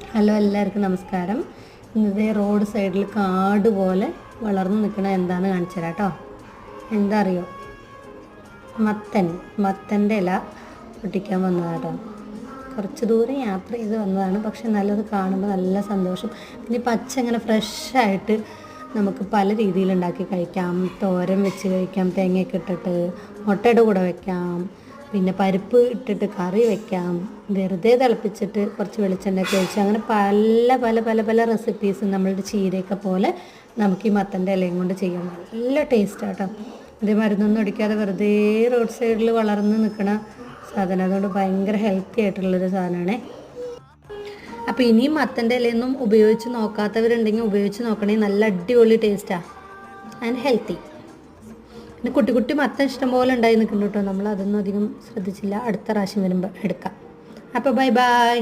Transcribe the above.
Hello, എല്ലാവർക്കും നമസ്കാരം. ഇന്നത്തെ റോഡ് സൈഡിൽ കാട് പോലെ വളർന്നു നിൽക്കണ എന്താണെന്ന് കാണിച്ചു തരാം കേട്ടോ. എന്താ അറിയോ? മത്തൻ്റെ ഇല പൊട്ടിക്കാൻ വന്നതാട്ടോ. കുറച്ച് ദൂരം യാത്ര ചെയ്ത് വന്നതാണ്, പക്ഷെ നല്ലത് കാണുമ്പോൾ നല്ല സന്തോഷം. പിന്നെ പച്ച ഇങ്ങനെ ഫ്രഷായിട്ട് നമുക്ക് പല രീതിയിൽ ഉണ്ടാക്കി കഴിക്കാം. തോരൻ വെച്ച് കഴിക്കാം, തേങ്ങയൊക്കെ ഇട്ടിട്ട് മുട്ടയുടെ കൂടെ വയ്ക്കാം, പിന്നെ പരിപ്പ് ഇട്ടിട്ട് കറി വയ്ക്കാം, വെറുതെ തിളപ്പിച്ചിട്ട് കുറച്ച് വെളിച്ചെണ്ണയൊക്കെ ഒഴിച്ച് അങ്ങനെ പല പല പല പല റെസിപ്പീസ് നമ്മളുടെ ചീരയൊക്കെ പോലെ നമുക്ക് ഈ മത്തൻ്റെ ഇലയും കൊണ്ട് ചെയ്യാം. നല്ല ടേസ്റ്റാട്ടോ. ഇത് മരുന്നൊന്നും അടിക്കാതെ വെറുതെ റോഡ് സൈഡിൽ വളർന്ന് നിൽക്കണ സാധനം. അതുകൊണ്ട് ഭയങ്കര ഹെൽത്തി ആയിട്ടുള്ളൊരു സാധനമാണേ. അപ്പോൾ ഇനിയും മത്തൻ്റെ ഇലയൊന്നും ഉപയോഗിച്ച് നോക്കാത്തവരുണ്ടെങ്കിൽ ഉപയോഗിച്ച് നോക്കണേ. നല്ല അടിപൊളി ടേസ്റ്റാണ് ആൻഡ് ഹെൽത്തി. പിന്നെ കുട്ടി കുട്ടി മത്തൻ ഇഷ്ടം പോലെ ഉണ്ടായി നിൽക്കുന്നുണ്ട് കേട്ടോ. നമ്മൾ അതൊന്നും അധികം ശ്രദ്ധിച്ചില്ല. അടുത്ത പ്രാവശ്യം വരുമ്പോൾ എടുക്കാം. അപ്പോൾ ബൈ ബൈ.